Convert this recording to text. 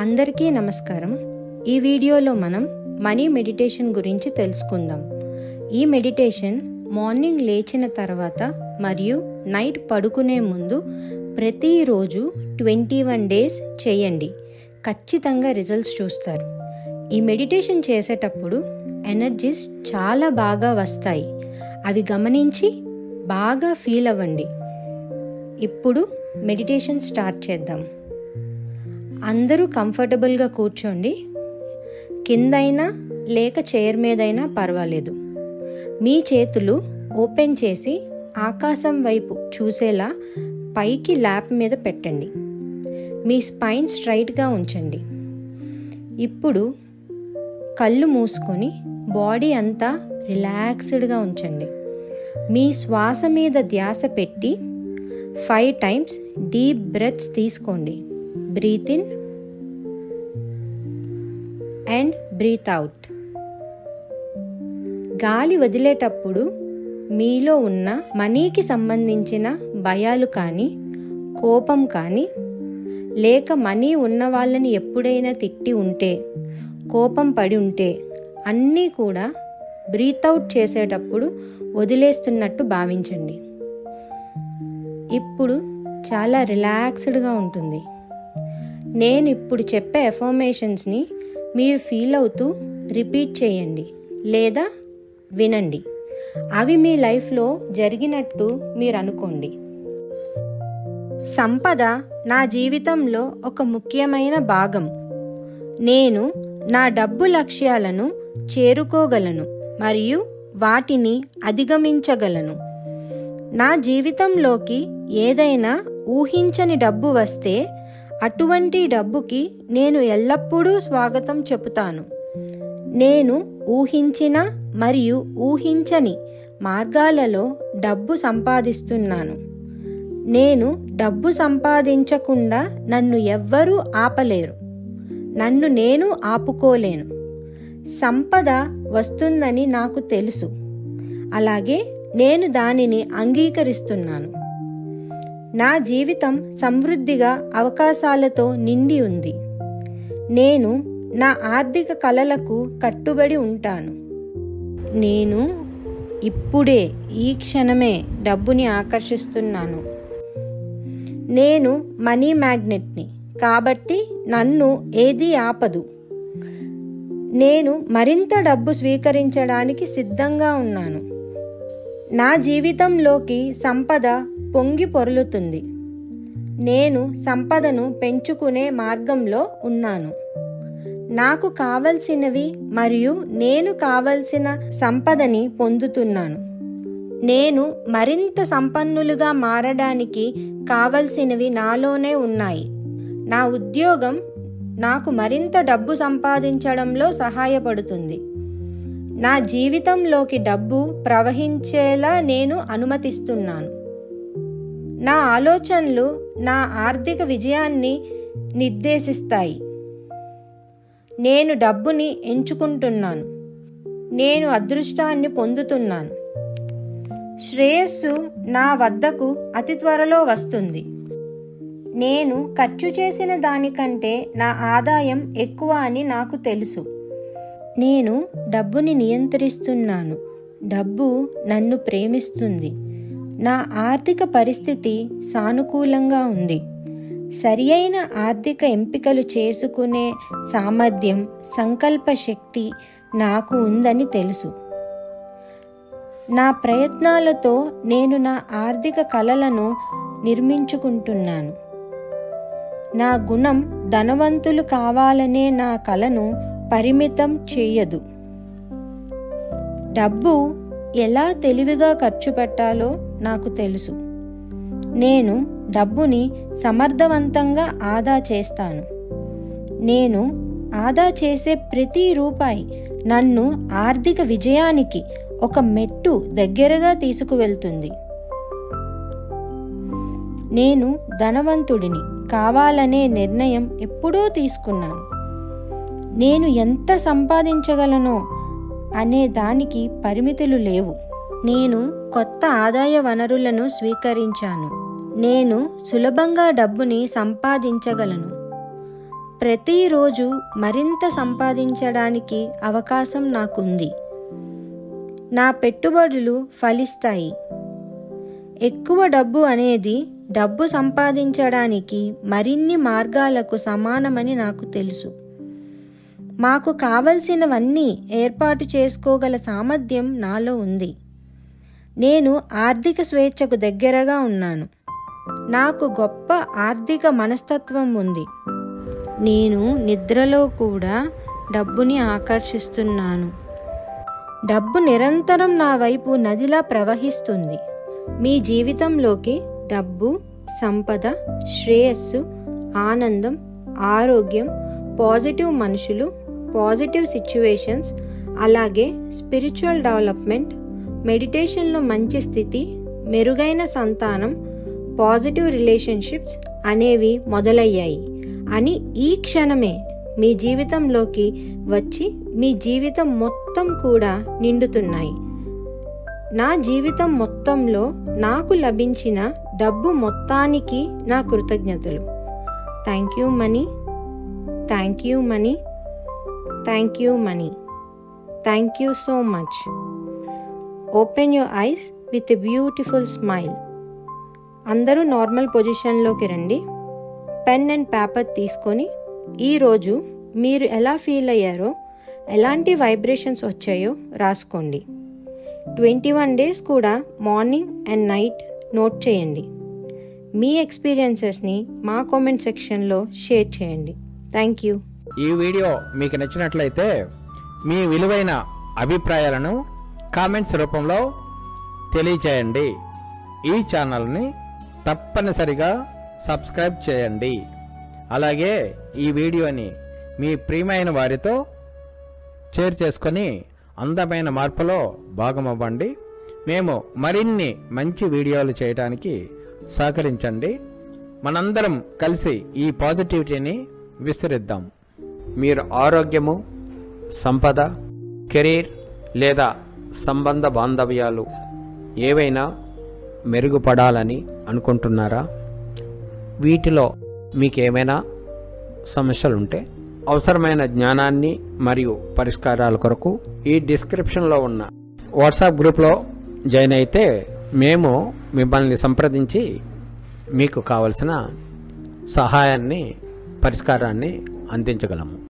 అందరికీ నమస్కారం. ఈ వీడియోలో మనం మనీ మెడిటేషన్ గురించి తెలుసుకుందాం. ఈ మెడిటేషన్ మార్నింగ్ లేచిన తర్వాత మరియు నైట్ పడుకునే ముందు ప్రతిరోజు 21 డేస్ చేయండి. ఖచ్చితంగా రిజల్ట్స్ చూస్తారు. ఈ మెడిటేషన్ చేసేటప్పుడు ఎనర్జీస్ చాలా బాగా వస్తాయి. అవి గమనించి బాగా ఫీల్ అవ్వండి. ఇప్పుడు మెడిటేషన్ స్టార్ట్ చేద్దాం. అందరూ కంఫర్టబుల్గా కూర్చోండి. కిందైనా లేక చైర్ మీదైనా పర్వాలేదు. మీ చేతులు ఓపెన్ చేసి ఆకాశం వైపు చూసేలా పైకి ల్యాప్ మీద పెట్టండి. మీ స్పైన్ స్ట్రైట్గా ఉంచండి. ఇప్పుడు కళ్ళు మూసుకొని బాడీ అంతా రిలాక్స్డ్గా ఉంచండి. మీ శ్వాస మీద ధ్యాస పెట్టి 5 టైమ్స్ డీప్ బ్రెత్స్ తీసుకోండి. Breathe in and breathe out. గాలి వదిలేటప్పుడు మీలో ఉన్న మనీకి సంబంధించిన భయాలు కానీ, కోపం కానీ, లేక మనీ ఉన్న వాళ్ళని ఎప్పుడైనా తిట్టి ఉంటే, కోపం పడి ఉంటే అన్నీ కూడా బ్రీత్ అవుట్ చేసేటప్పుడు వదిలేస్తున్నట్టు భావించండి. ఇప్పుడు చాలా రిలాక్స్డ్గా ఉంటుంది. నేను ఇప్పుడు చెప్పే ఎఫర్మేషన్స్ని మీరు ఫీల్ అవుతూ రిపీట్ చేయండి లేదా వినండి. అవి మీ లైఫ్లో జరిగినట్టు మీరు అనుకోండి. సంపద నా జీవితంలో ఒక ముఖ్యమైన భాగం. నేను నా డబ్బు లక్ష్యాలను చేరుకోగలను మరియు వాటిని అధిగమించగలను. నా జీవితంలోకి ఏదైనా ఊహించని డబ్బు వస్తే అటువంటి డబ్బుకి నేను ఎల్లప్పుడూ స్వాగతం చెబుతాను. నేను ఊహించిన మరియు ఊహించని మార్గాలలో డబ్బు సంపాదిస్తున్నాను. నేను డబ్బు సంపాదించకుండా నన్ను ఎవ్వరూ ఆపలేరు. నన్ను నేను ఆపుకోలేను. సంపద వస్తుందని నాకు తెలుసు. అలాగే నేను దానిని అంగీకరిస్తున్నాను. నా జీవితం సమృద్ధిగా అవకాశాలతో నిండి ఉంది. నేను నా ఆర్థిక కలలకు కట్టుబడి ఉంటాను. నేను ఇప్పుడే ఈ క్షణమే డబ్బుని ఆకర్షిస్తున్నాను. నేను మనీ మ్యాగ్నెట్ని కాబట్టి నన్ను ఏదీ ఆపదు. నేను మరింత డబ్బు స్వీకరించడానికి సిద్ధంగా ఉన్నాను. నా జీవితంలోకి సంపద పొంగి పొర్లుతుంది. నేను సంపదను పెంచుకునే మార్గంలో ఉన్నాను. నాకు కావలసినవి మరియు నేను కావలసిన సంపదని పొందుతున్నాను. నేను మరింత సంపన్నులుగా మారడానికి కావలసినవి నాలోనే ఉన్నాయి. నా ఉద్యోగం నాకు మరింత డబ్బు సంపాదించడంలో సహాయపడుతుంది. నా జీవితంలోకి డబ్బు ప్రవహించేలా నేను అనుమతిస్తున్నాను. నా ఆలోచనలు నా ఆర్థిక విజయాన్ని నిర్దేశిస్తాయి. నేను డబ్బుని ఎంచుకుంటున్నాను. నేను అదృష్టాన్ని పొందుతున్నాను. శ్రేయస్సు నా వద్దకు అతి త్వరలో వస్తుంది. నేను ఖర్చు చేసిన దానికంటే నా ఆదాయం ఎక్కువ అని నాకు తెలుసు. నేను డబ్బుని నియంత్రిస్తున్నాను. డబ్బు నన్ను ప్రేమిస్తుంది. నా ఆర్థిక పరిస్థితి సానుకూలంగా ఉంది. సరియైన ఆర్థిక ఎంపికలు చేసుకునే సామర్థ్యం, సంకల్ప శక్తి నాకు ఉందని తెలుసు. నా ప్రయత్నాలతో నేను నా ఆర్థిక కలలను నిర్మించుకుంటున్నాను. నా గుణం ధనవంతులు కావాలనే నా కలను పరిమితం చేయదు. డబ్బు ఎలా తెలివిగా ఖర్చు పెట్టాలో నాకు తెలుసు. నేను డబ్బుని సమర్థవంతంగా ఆదా చేస్తాను. నేను ఆదా చేసే ప్రతి రూపాయి నన్ను ఆర్థిక విజయానికి ఒక మెట్టు దగ్గరగా తీసుకువెళ్తుంది. నేను ధనవంతుడిని కావాలనే నిర్ణయం ఎప్పుడో తీసుకున్నాను. నేను ఎంత సంపాదించగలనో అనే దానికి పరిమితులు లేవు. నేను కొత్త ఆదాయ వనరులను స్వీకరించాను. నేను సులభంగా డబ్బుని సంపాదించగలను. ప్రతిరోజు మరింత సంపాదించడానికి అవకాశం నాకుంది. నా పెట్టుబడులు ఫలిస్తాయి. ఎక్కువ డబ్బు అనేది డబ్బు సంపాదించడానికి మరిన్ని మార్గాలకు సమానమని నాకు తెలుసు. మాకు కావలసినవన్నీ ఏర్పాటు చేసుకోగల సామర్థ్యం నాలో ఉంది. నేను ఆర్థిక స్వేచ్ఛకు దగ్గరగా ఉన్నాను. నాకు గొప్ప ఆర్థిక మనస్తత్వం ఉంది. నేను నిద్రలో కూడా డబ్బుని ఆకర్షిస్తున్నాను. డబ్బు నిరంతరం నా వైపు నదిలా ప్రవహిస్తుంది. మీ జీవితంలోకి డబ్బు, సంపద, శ్రేయస్సు, ఆనందం, ఆరోగ్యం, పాజిటివ్ మనుషులు, పాజిటివ్ సిచ్యువేషన్స్, అలాగే స్పిరిచువల్ డెవలప్మెంట్, మెడిటేషన్లో మంచి స్థితి, మెరుగైన సంతానం, పాజిటివ్ రిలేషన్షిప్స్ అనేవి మొదలయ్యాయి అని ఈ క్షణమే మీ జీవితంలోకి వచ్చి మీ జీవితం మొత్తం కూడా నిండుతున్నాయి. నా జీవితం మొత్తంలో నాకు లభించిన డబ్బు మొత్తానికి నా కృతజ్ఞతలు. Thank you money, thank you money, thank you money, thank you so much. Open your eyes with a beautiful smile. అందరూ నార్మల్ పొజిషన్లోకి రండి. పెన్ అండ్ పేపర్ తీసుకొని ఈరోజు మీరు ఎలా ఫీల్ అయ్యారో, ఎలాంటి వైబ్రేషన్స్ వచ్చాయో రాసుకోండి. 21 days కూడా మార్నింగ్ అండ్ నైట్ నోట్ చేయండి. మీ ఎక్స్పీరియన్సెస్ని మా కామెంట్ సెక్షన్లో షేర్ చేయండి. Thank you. ఈ వీడియో మీకు నచ్చినట్లయితే మీ విలువైన అభిప్రాయాలను కామెంట్స్ రూపంలో తెలియచేయండి. ఈ ఛానల్ని తప్పనిసరిగా సబ్స్క్రైబ్ చేయండి. అలాగే ఈ వీడియోని మీ ప్రియమైన వారితో షేర్ చేసుకొని అందమైన మార్పులో భాగమవ్వండి. మేము మరిన్ని మంచి వీడియోలు చేయడానికి సహకరించండి. మనందరం కలిసి ఈ పాజిటివిటీని విస్తరిద్దాం. మీరు ఆరోగ్యము, సంపద, కెరీర్ లేదా సంబంధ బాంధవ్యాలు ఏవైనా మెరుగుపడాలని అనుకుంటున్నారా? వీటిలో మీకేమైనా సమస్యలుంటే అవసరమైన జ్ఞానాన్ని మరియు పరిష్కారాల కొరకు ఈ డిస్క్రిప్షన్లో ఉన్న వాట్సాప్ గ్రూప్లో జాయిన్ అయితే మేము మిమ్మల్ని సంప్రదించి మీకు కావలసిన సహాయాన్ని, పరిష్కారాన్ని అందించగలము.